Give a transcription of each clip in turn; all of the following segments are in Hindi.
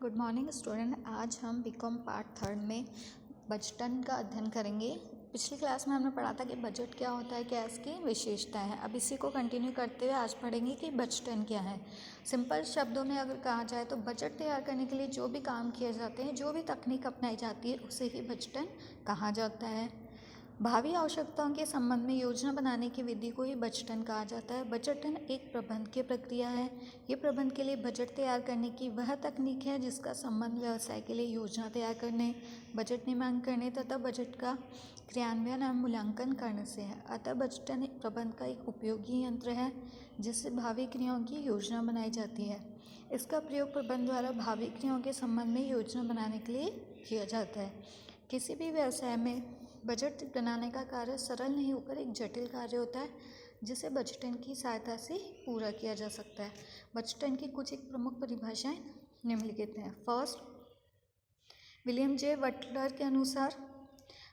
Good morning student. आज हम बीकॉम पार्ट थर्ड में बजटन का अध्ययन करेंगे। पिछली क्लास में हमने पढ़ा था कि बजट क्या होता है, क्या इसकी विशेषताएं हैं। अब इसी को कंटिन्यू करते हुए आज पढ़ेंगे कि बजटन क्या है। सिंपल शब्दों में अगर कहा जाए तो बजट तैयार करने के लिए जो भी काम किए जाते हैं, जो भी तकनीक अपनाई जाती है, उसे ही बजटन कहा जाता है। भावी आवश्यकताओं के संबंध में योजना बनाने की विधि को ही बजटन कहा जाता है। बजटन एक प्रबंध की प्रक्रिया है। ये प्रबंध के लिए बजट तैयार करने की वह तकनीक है जिसका संबंध व्यवसाय के लिए योजना तैयार करने, बजट निर्माण करने तथा बजट का क्रियान्वयन एवं मूल्यांकन करने से है। अतः बजटन एक प्रबंध का एक उपयोगी यंत्र है जिससे भावी क्रियाओं की योजना बनाई जाती है। इसका प्रयोग प्रबंध द्वारा भावी क्रियाओं के संबंध में योजना बनाने के लिए किया जाता है। किसी भी व्यवसाय में बजट बनाने का कार्य सरल नहीं होकर एक जटिल कार्य होता है जिसे बजटन की सहायता से पूरा किया जा सकता है। बजटन की कुछ एक प्रमुख परिभाषाएं निम्नलिखित हैं। फर्स्ट, विलियम जे बटलर के अनुसार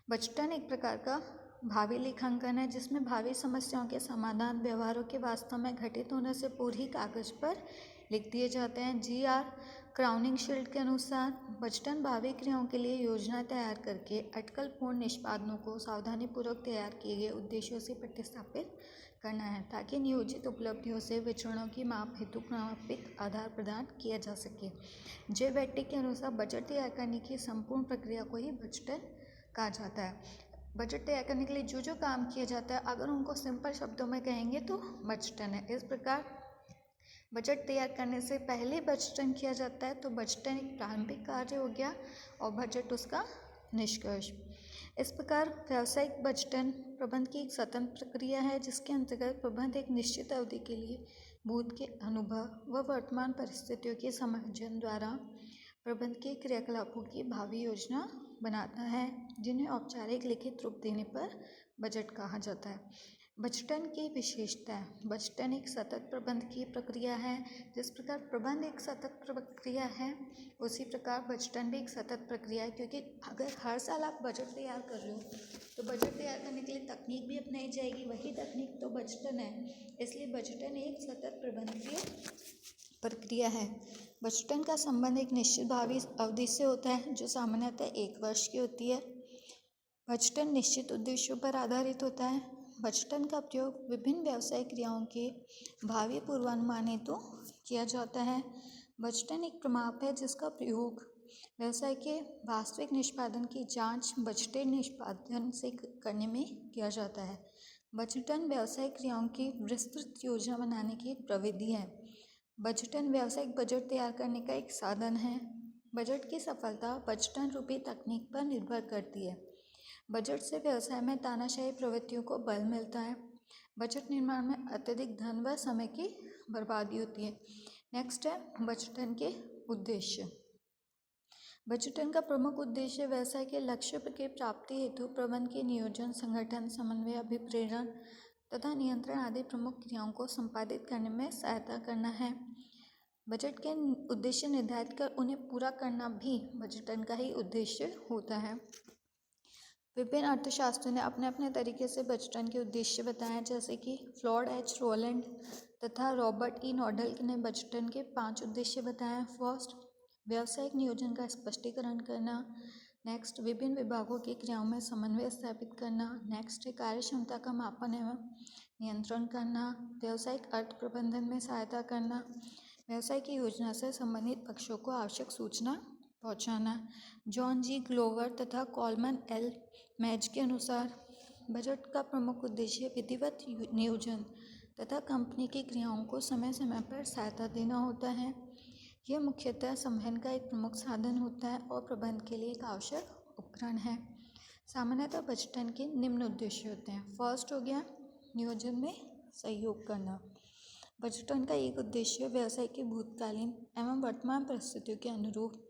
बजटन एक प्रकार का भावी लेखांकन है जिसमें भावी समस्याओं के समाधान व्यवहारों के वास्तव में घटित होने से पूर्व ही कागज पर लिख दिए जाते हैं। जी.आर. क्राउनिंग-शील्ड के अनुसार बजटन भावी क्रियाओं के लिए योजना तैयार करके अटकलपूर्ण निष्पादनों को सावधानीपूर्वक तैयार किए गए उद्देश्यों से प्रतिस्थापित करना है ताकि नियोजित उपलब्धियों से विचरणों की माप हेतु क्रमांकित आधार प्रदान किया जा सके। जे बेट्टी के अनुसार बजट तैयार करने की संपूर्ण प्रक्रिया को ही बजटन कहा जाता है। बजट तैयार करने के लिए जो जो काम किया जाता है, अगर उनको सिंपल शब्दों में कहेंगे तो बजटन है। इस प्रकार बजट तैयार करने से पहले बजटन किया जाता है तो बजटन एक प्रारंभिक कार्य हो गया और बजट उसका निष्कर्ष। इस प्रकार व्यावसायिक बजटन प्रबंध की एक स्वतंत्र प्रक्रिया है जिसके अंतर्गत प्रबंध एक निश्चित अवधि के लिए भूत के अनुभव व वर्तमान परिस्थितियों के समायोजन द्वारा प्रबंध के क्रियाकलापों की भावी योजना बनाता है जिन्हें औपचारिक लिखित रूप देने पर बजट कहा जाता है। बजटन की विशेषता। बजटन एक सतत प्रबंध की प्रक्रिया है। जिस प्रकार प्रबंध एक सतत प्रक्रिया है उसी प्रकार बजटन भी एक सतत प्रक्रिया है, क्योंकि अगर हर साल आप बजट तैयार कर रहे हो तो बजट तैयार करने के लिए तकनीक भी अपनाई जाएगी, वही तकनीक तो बजटन है। इसलिए बजटन एक सतत प्रबंधकीय प्रक्रिया है। बजटन का संबंध एक निश्चित भावी अवधि से होता है जो सामान्यतः 1 वर्ष की होती है। बजटन निश्चित उद्देश्यों पर आधारित होता है। बजटन का प्रयोग विभिन्न व्यावसायिक क्रियाओं के भावी पूर्वानुमान हेतु किया जाता है। बजटन एक प्रमाप है जिसका प्रयोग व्यवसाय के वास्तविक निष्पादन की जांच बजटेड निष्पादन से करने में किया जाता है। बजटन व्यावसायिक क्रियाओं की विस्तृत योजना बनाने की एक प्रविधि है। बजटन व्यावसायिक बजट तैयार करने का एक साधन है। बजट की सफलता बजटन रूपी तकनीक पर निर्भर करती है। बजट से व्यवसाय में तानाशाही प्रवृत्तियों को बल मिलता है। बजट निर्माण में अत्यधिक धन व समय की बर्बादी होती है। नेक्स्ट है बजटन के उद्देश्य। बजटन का प्रमुख उद्देश्य व्यवसाय के लक्ष्य की प्राप्ति हेतु प्रबंध के नियोजन, संगठन, समन्वय, अभिप्रेरण तथा नियंत्रण आदि प्रमुख क्रियाओं को संपादित करने में सहायता करना है। बजट के उद्देश्य निर्धारित कर उन्हें पूरा करना भी बजटन का ही उद्देश्य होता है। विभिन्न अर्थशास्त्रियों ने अपने अपने तरीके से बजटन के उद्देश्य बताए, जैसे कि फ्लॉड एच रोलैंड तथा रॉबर्ट ई नॉडल ने बजटन के 5 उद्देश्य बताए। फर्स्ट, व्यावसायिक नियोजन का स्पष्टीकरण करना। नेक्स्ट, विभिन्न विभागों की क्रियाओं में समन्वय स्थापित करना। नेक्स्ट है कार्य क्षमता का मापन एवं नियंत्रण करना। व्यावसायिक अर्थ प्रबंधन में सहायता करना। व्यवसाय की योजना से संबंधित पक्षों को आवश्यक सूचना पहुंचाना। जॉन जी ग्लोवर तथा कॉलमन एल मैज के अनुसार बजट का प्रमुख उद्देश्य विधिवत नियोजन तथा कंपनी की क्रियाओं को समय समय पर सहायता देना होता है। यह मुख्यतः संवहन का एक प्रमुख साधन होता है और प्रबंध के लिए एक आवश्यक उपकरण है। सामान्यतः बजटन के निम्न उद्देश्य होते हैं। फर्स्ट हो गया नियोजन में सहयोग करना। बजटन का एक उद्देश्य व्यवसाय की भूतकालीन एवं वर्तमान परिस्थितियों के अनुरूप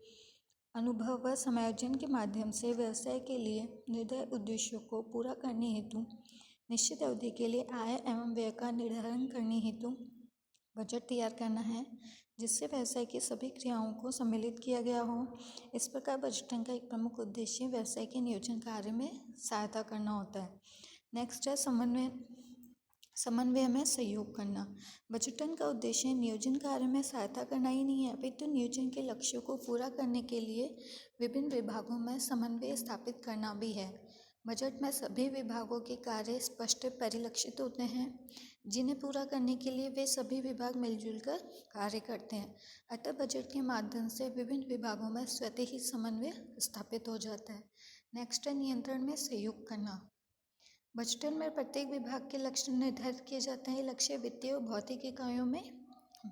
अनुभव व समायोजन के माध्यम से व्यवसाय के लिए निर्धारित उद्देश्यों को पूरा करने हेतु निश्चित अवधि के लिए आय एवं व्यय का निर्धारण करने हेतु बजट तैयार करना है, जिससे व्यवसाय की सभी क्रियाओं को सम्मिलित किया गया हो। इस प्रकार बजटन का एक प्रमुख उद्देश्य व्यवसाय के नियोजन कार्य में सहायता करना होता है। नेक्स्ट है समन्वय समन्वय में सहयोग करना। बजटन का उद्देश्य नियोजन कार्य में सहायता करना ही नहीं है, अपितु नियोजन के लक्ष्यों को पूरा करने के लिए विभिन्न विभागों में समन्वय स्थापित करना भी है। बजट में सभी विभागों के कार्य स्पष्ट परिलक्षित होते हैं, जिन्हें पूरा करने के लिए वे सभी विभाग मिलजुल कर कार्य करते हैं। अतः बजट के माध्यम से विभिन्न विभागों में स्वतः ही समन्वय स्थापित हो जाता है। नेक्स्ट है नियंत्रण में सहयोग करना। बजटन में प्रत्येक विभाग के लक्ष्य निर्धारित किए जाते हैं। लक्ष्य वित्तीय और भौतिक इकाइयों में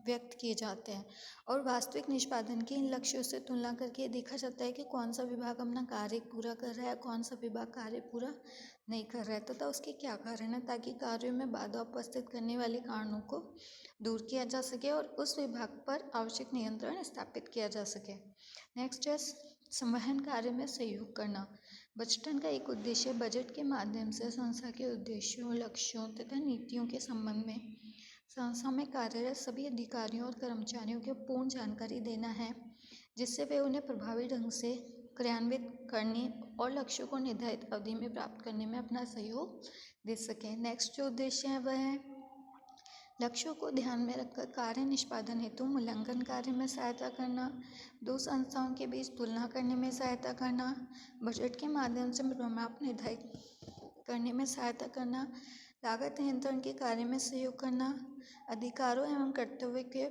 व्यक्त किए जाते हैं और वास्तविक निष्पादन की इन लक्ष्यों से तुलना करके देखा जाता है कि कौन सा विभाग अपना कार्य पूरा कर रहा है, कौन सा विभाग कार्य पूरा नहीं कर रहा है तथा उसके क्या कारण है, ताकि कार्यों में बाधा उपस्थित करने वाले कारणों को दूर किया जा सके और उस विभाग पर आवश्यक नियंत्रण स्थापित किया जा सके। नेक्स्ट है संवहन कार्य में सहयोग करना। बजटन का एक उद्देश्य बजट के माध्यम से संस्था के उद्देश्यों, लक्ष्यों तथा नीतियों के संबंध में संस्था में कार्यरत सभी अधिकारियों और कर्मचारियों को पूर्ण जानकारी देना है, जिससे वे उन्हें प्रभावी ढंग से क्रियान्वित करने और लक्ष्यों को निर्धारित अवधि में प्राप्त करने में अपना सहयोग दे सकें। नेक्स्ट जो उद्देश्य है वह है लक्ष्यों को ध्यान में रखकर कार्य निष्पादन हेतु मूल्यांकन कार्य में सहायता करना, दो संस्थाओं के बीच तुलना करने में सहायता करना, बजट के माध्यम से माप निर्धारित करने में सहायता करना, लागत नियंत्रण के कार्य में सहयोग करना, अधिकारों एवं कर्तव्य के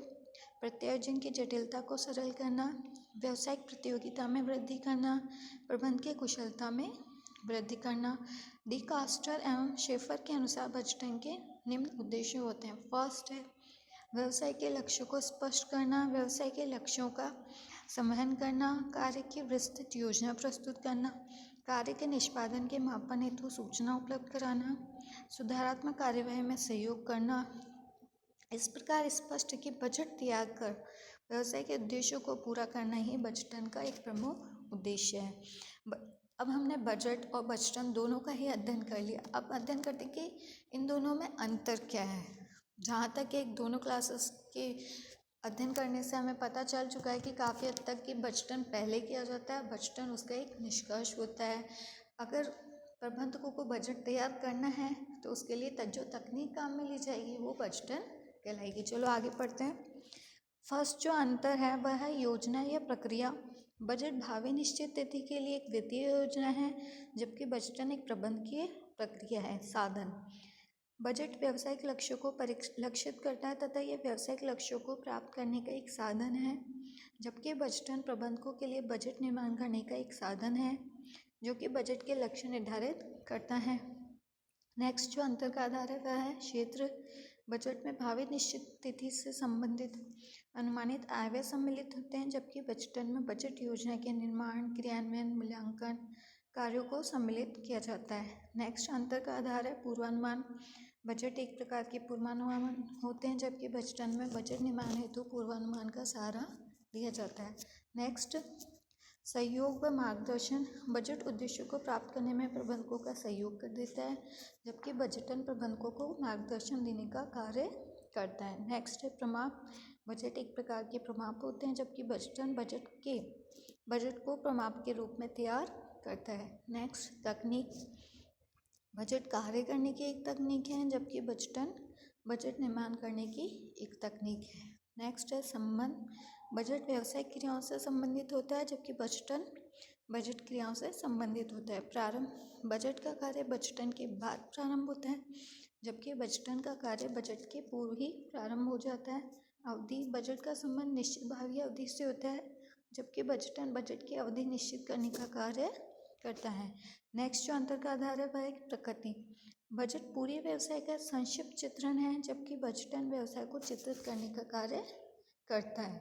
प्रत्यायोजन की जटिलता को सरल करना, व्यावसायिक प्रतियोगिता में वृद्धि करना, प्रबंध की कुशलता में वृद्धि करना। डी कास्टर एवं शेफर के अनुसार बजटन के निम्न उद्देश्य होते हैं। फर्स्ट है व्यवसाय के लक्ष्यों को स्पष्ट करना, व्यवसाय के लक्ष्यों का संवहन करना, कार्य की विस्तृत योजना प्रस्तुत करना, कार्य के निष्पादन के मापन हेतु सूचना उपलब्ध कराना, सुधारात्मक कार्यवाही में सहयोग करना। इस प्रकार स्पष्ट कि बजट तैयार कर व्यवसाय के उद्देश्यों को पूरा करना ही बजटन का एक प्रमुख उद्देश्य है। अब हमने बजट और बजटन दोनों का ही अध्ययन कर लिया। अब अध्ययन करते हैं कि इन दोनों में अंतर क्या है। जहाँ तक एक दोनों क्लासेस के अध्ययन करने से हमें पता चल चुका है कि काफ़ी हद तक कि बजटन पहले किया जाता है, बजटन उसका एक निष्कर्ष होता है। अगर प्रबंधकों को बजट तैयार करना है तो उसके लिए जो तकनीक काम में ली जाएगी वो बजटन कहलाएगी। चलो आगे पढ़ते हैं। फर्स्ट जो अंतर है वह है योजना या प्रक्रिया। बजट भावी निश्चित तिथि के लिए एक वित्तीय योजना है, जबकि बजटन एक प्रबंधकीय प्रक्रिया है, साधन। बजट व्यावसायिक लक्ष्यों को परिलक्षित करता है तथा यह व्यावसायिक लक्ष्यों को प्राप्त करने का एक साधन है, जबकि बजटन प्रबंधकों के लिए बजट निर्माण करने का एक साधन है, जो कि बजट के लक्ष्य निर्धारित करता है। नेक्स्ट जो अंतर का आधार है वह है क्षेत्र। बजट में भावी निश्चित तिथि से संबंधित अनुमानित आय व्यय सम्मिलित होते हैं, जबकि बजटन में बजट योजना के निर्माण, क्रियान्वयन, मूल्यांकन कार्यों को सम्मिलित किया जाता है। नेक्स्ट अंतर का आधार है पूर्वानुमान। बजट एक प्रकार के पूर्वानुमान होते हैं, जबकि बजटन में बजट निर्माण हेतु पूर्वानुमान का सहारा लिया जाता है। नेक्स्ट सहयोग व मार्गदर्शन। बजट उद्देश्यों को प्राप्त करने में प्रबंधकों का सहयोग कर देता है, जबकि बजटन प्रबंधकों को मार्गदर्शन देने का कार्य करता है। नेक्स्ट है प्रमाप। बजट एक प्रकार के प्रमाप होते हैं, जबकि बजटन बजट को प्रमाप के रूप में तैयार करता है। नेक्स्ट तकनीक। बजट कार्य करने की एक तकनीक है, जबकि बजटन बजट निर्माण करने की एक तकनीक है। नेक्स्ट है संबंध। बजट व्यावसायिक क्रियाओं से संबंधित होता है, जबकि बजटन बजट क्रियाओं से संबंधित होता है। प्रारंभ। बजट का कार्य बजटन के बाद प्रारंभ होता है, जबकि बजटन का कार्य बजट के पूर्व ही प्रारंभ हो जाता है। अवधि। बजट का संबंध निश्चित भावी अवधि से होता है, जबकि बजटन बजट की अवधि निश्चित करने का कार्य करता है। नेक्स्ट जो अंतर का आधार है वह है प्रकृति। बजट पूरी व्यवसाय का संक्षिप्त चित्रण है, जबकि बजटन व्यवसाय को चित्रित करने का कार्य करता है।